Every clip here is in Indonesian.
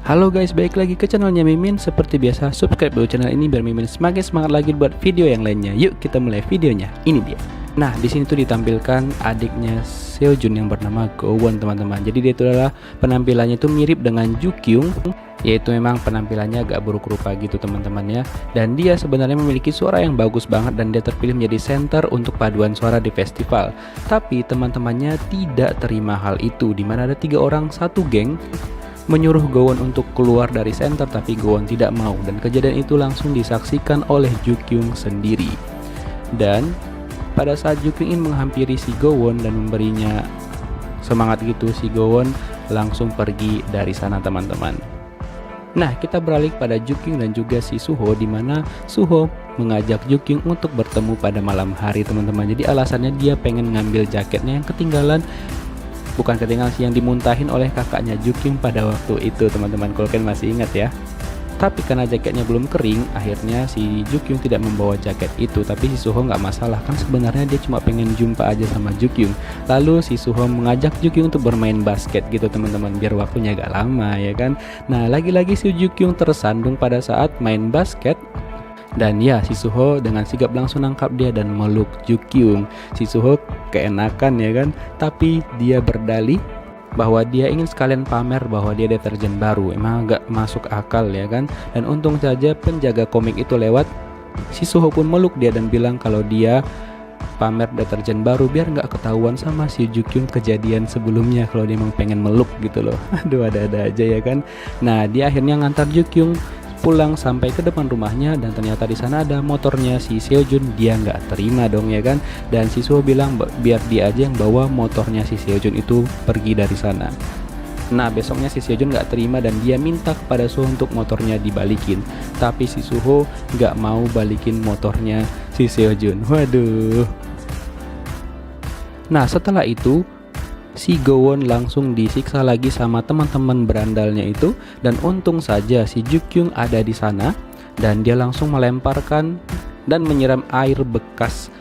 Halo guys, balik lagi ke channelnya Mimin. Seperti biasa, subscribe dulu channel ini biar Mimin semakin semangat lagi buat video yang lainnya. Yuk kita mulai videonya. Ini dia. Nah, di sini tuh ditampilkan adiknya Seojun yang bernama Gowon, teman-teman. Jadi dia itu adalah penampilannya itu mirip dengan Jukyung, yaitu memang penampilannya agak buruk rupa gitu teman-teman ya. Dan dia sebenarnya memiliki suara yang bagus banget dan dia terpilih menjadi center untuk paduan suara di festival. Tapi teman-temannya tidak terima hal itu, dimana ada 3 orang satu geng menyuruh Gowon untuk keluar dari center, tapi Gowon tidak mau, dan kejadian itu langsung disaksikan oleh Jukyung sendiri. Dan pada saat Jukyung ingin menghampiri si Gowon dan memberinya semangat gitu, si Gowon langsung pergi dari sana teman-teman. Nah, kita beralih pada Jukyung dan juga si Suho, di mana Suho mengajak Jukyung untuk bertemu pada malam hari teman-teman. Jadi alasannya dia pengen ngambil jaketnya yang ketinggalan, bukan ketinggalan sih, yang dimuntahin oleh kakaknya Jukyung pada waktu itu teman-teman, kalau kalian masih ingat ya. Tapi karena jaketnya belum kering, akhirnya si Jukyung tidak membawa jaket itu. Tapi si Suho nggak masalah, kan sebenarnya dia cuma pengen jumpa aja sama Jukyung. Lalu si Suho mengajak Jukyung untuk bermain basket gitu teman-teman, biar waktunya agak lama ya kan. Nah, lagi-lagi si Jukyung tersandung pada saat main basket. Dan ya, si Suho dengan sigap langsung nangkap dia dan meluk Jukyung. Si Suho keenakan ya kan, tapi dia berdalih bahwa dia ingin sekalian pamer bahwa dia deterjen baru. Emang agak masuk akal ya kan. Dan untung saja penjaga komik itu lewat. Si Suho pun meluk dia dan bilang kalau dia pamer deterjen baru biar nggak ketahuan sama si Jukyung kejadian sebelumnya kalau dia emang pengen meluk gitu loh. Aduh, ada-ada aja ya kan. Nah, dia akhirnya ngantar Jukyung pulang sampai ke depan rumahnya, dan ternyata di sana ada motornya si Seojun. Dia nggak terima dong ya kan, dan si Suho bilang biar dia aja yang bawa motornya si Seojun itu pergi dari sana. Nah, besoknya si Seojun nggak terima dan dia minta kepada Suho untuk motornya dibalikin, tapi si Suho nggak mau balikin motornya si Seojun. Waduh. Nah, setelah itu si Gowon langsung disiksa lagi sama teman-teman berandalnya itu, dan untung saja si Jukyung ada di sana dan dia langsung melemparkan dan menyiram air bekas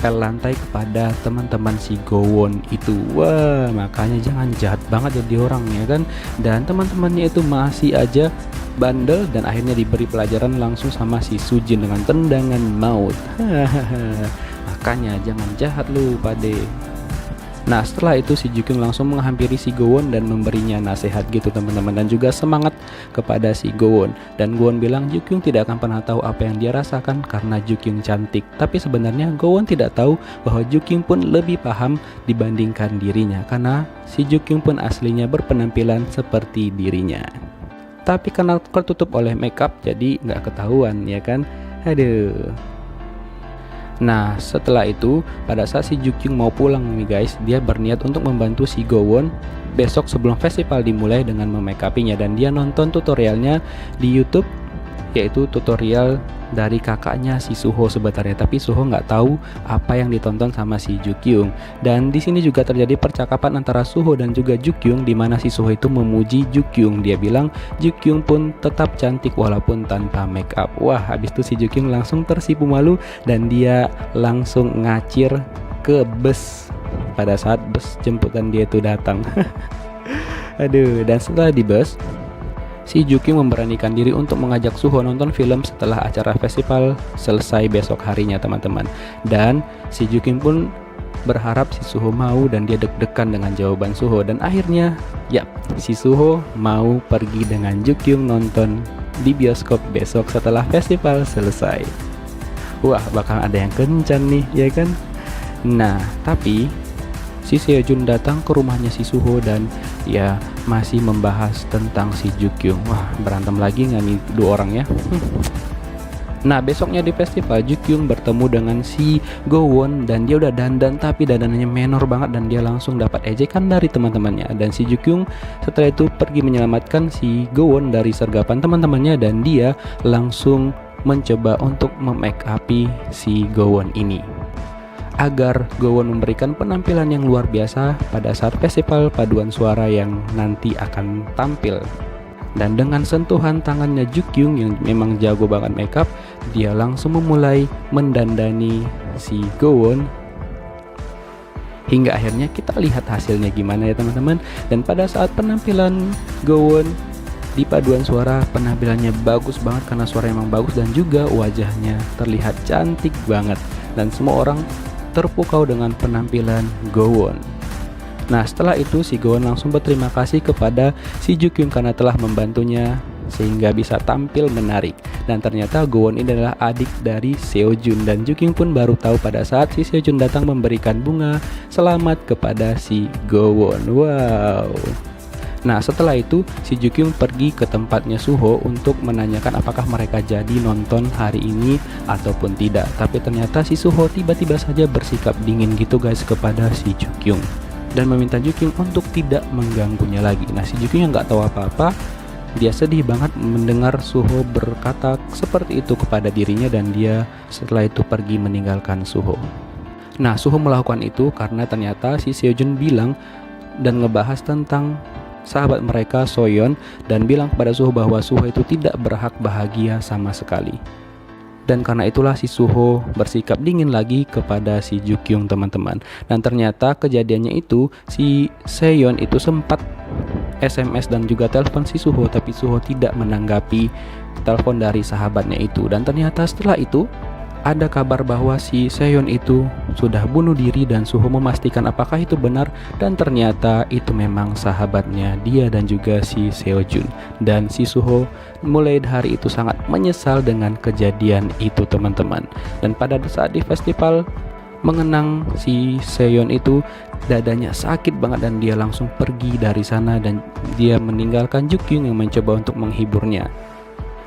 pel lantai kepada teman-teman si Gowon itu. Wah, makanya jangan jahat banget jadi orang ya kan. Dan teman-temannya itu masih aja bandel dan akhirnya diberi pelajaran langsung sama si Sujin dengan tendangan maut. Makanya jangan jahat lu pade. Nah, setelah itu si Jukyung langsung menghampiri si Gowon dan memberinya nasihat gitu teman-teman, dan juga semangat kepada si Gowon. Dan Gowon bilang Jukyung tidak akan pernah tahu apa yang dia rasakan karena Jukyung cantik. Tapi sebenarnya Gowon tidak tahu bahwa Jukyung pun lebih paham dibandingkan dirinya, karena si Jukyung pun aslinya berpenampilan seperti dirinya. Tapi karena tertutup oleh makeup jadi nggak ketahuan ya kan. Aduh. Nah, setelah itu pada saat si Jukyung mau pulang nih guys, dia berniat untuk membantu si Gowon besok sebelum festival dimulai dengan memake-upinya, dan dia nonton tutorialnya di YouTube, yaitu tutorial dari kakaknya si Suho sebenarnya, tapi Suho nggak tahu apa yang ditonton sama si Jukyung. Dan di sini juga terjadi percakapan antara Suho dan juga Jukyung, di mana si Suho itu memuji Jukyung. Dia bilang Jukyung pun tetap cantik walaupun tanpa make up. Wah, habis itu si Jukyung langsung tersipu malu dan dia langsung ngacir ke bus pada saat bus jemputan dia itu datang. Aduh, dan setelah di bus, si Jukyung memberanikan diri untuk mengajak Suho nonton film setelah acara festival selesai besok harinya teman-teman. Dan si Jukyung pun berharap si Suho mau, dan dia deg-degan dengan jawaban Suho. Dan akhirnya ya, si Suho mau pergi dengan Jukyung nonton di bioskop besok setelah festival selesai. Wah, bakal ada yang kencan nih ya kan. Nah, tapi si Seojun datang ke rumahnya si Suho dan ya masih membahas tentang si Jukyung. Wah, berantem lagi nggak nih dua orang ya. Nah, besoknya di festival Jukyung bertemu dengan si Gowon dan dia udah dandan, tapi dandanannya menor banget dan dia langsung dapat ejekan dari teman-temannya. Dan si Jukyung setelah itu pergi menyelamatkan si Gowon dari sergapan teman-temannya, dan dia langsung mencoba untuk memake upi si Gowon ini agar Gowon memberikan penampilan yang luar biasa pada saat festival paduan suara yang nanti akan tampil. Dan dengan sentuhan tangannya Jukyung yang memang jago banget makeup, dia langsung memulai mendandani si Gowon hingga akhirnya kita lihat hasilnya gimana ya teman-teman. Dan pada saat penampilan Gowon Di paduan suara penampilannya bagus banget karena suara emang bagus, dan juga wajahnya terlihat cantik banget, dan semua orang terpukau dengan penampilan Gowon. Nah, setelah itu si Gowon langsung berterima kasih kepada si Jukyung karena telah membantunya sehingga bisa tampil menarik. Dan ternyata Gowon ini adalah adik dari Seojun, dan Jukyung pun baru tahu pada saat si Seojun datang memberikan bunga selamat kepada si Gowon. Wow. Nah, setelah itu si Jukyung pergi ke tempatnya Suho untuk menanyakan apakah mereka jadi nonton hari ini ataupun tidak. Tapi ternyata si Suho tiba-tiba saja bersikap dingin gitu guys kepada si Jukyung dan meminta Jukyung untuk tidak mengganggunya lagi. Nah, si Jukyung yang nggak tahu apa-apa, dia sedih banget mendengar Suho berkata seperti itu kepada dirinya, dan dia setelah itu pergi meninggalkan Suho. Nah, Suho melakukan itu karena ternyata si Seojun bilang dan ngebahas tentang sahabat mereka Soyeon dan bilang kepada Suho bahwa Suho itu tidak berhak bahagia sama sekali. Dan karena itulah si Suho bersikap dingin lagi kepada si Jukyung, teman-teman. Dan ternyata kejadiannya itu si Seyeon itu sempat SMS dan juga telepon si Suho, tapi Suho tidak menanggapi telepon dari sahabatnya itu. Dan ternyata setelah itu ada kabar bahwa si Seyeon itu sudah bunuh diri, dan Suho memastikan apakah itu benar, dan ternyata itu memang sahabatnya dia dan juga si Seojun. Dan si Suho mulai hari itu sangat menyesal dengan kejadian itu, teman-teman. Dan pada saat di festival mengenang si Seyeon itu, dadanya sakit banget dan dia langsung pergi dari sana, dan dia meninggalkan Jukyung yang mencoba untuk menghiburnya.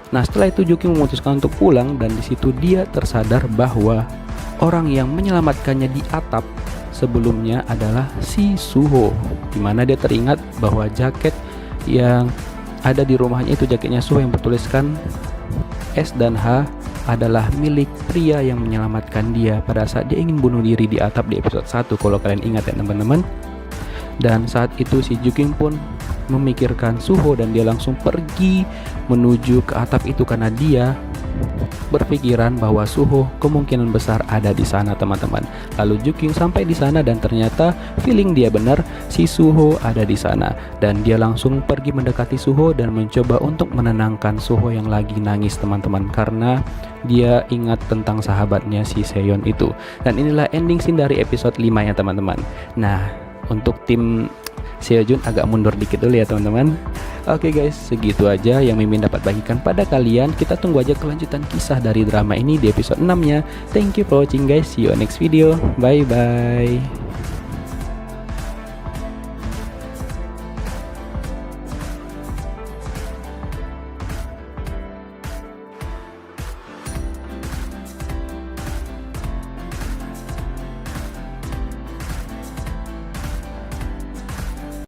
Nah, setelah itu Jukyung memutuskan untuk pulang, dan di situ dia tersadar bahwa orang yang menyelamatkannya di atap sebelumnya adalah si Suho. Dimana dia teringat bahwa jaket yang ada di rumahnya itu jaketnya Suho yang bertuliskan S dan H adalah milik pria yang menyelamatkan dia pada saat dia ingin bunuh diri di atap di episode 1 kalau kalian ingat ya teman-teman. Dan saat itu si Jukyung pun memikirkan Suho dan dia langsung pergi menuju ke atap itu karena dia berpikiran bahwa Suho kemungkinan besar ada di sana, teman-teman. Lalu Jukyung sampai di sana dan ternyata feeling dia benar, si Suho ada di sana, dan dia langsung pergi mendekati Suho dan mencoba untuk menenangkan Suho yang lagi nangis, teman-teman, karena dia ingat tentang sahabatnya si Seyeon itu. Dan inilah ending scene dari episode 5 ya teman-teman. Nah, untuk tim Seojun agak mundur dikit dulu ya teman-teman. Oke guys, segitu aja yang Mimin dapat bagikan pada kalian. Kita tunggu aja kelanjutan kisah dari drama ini di episode 6 nya. Thank you for watching guys. See you on next video. Bye bye.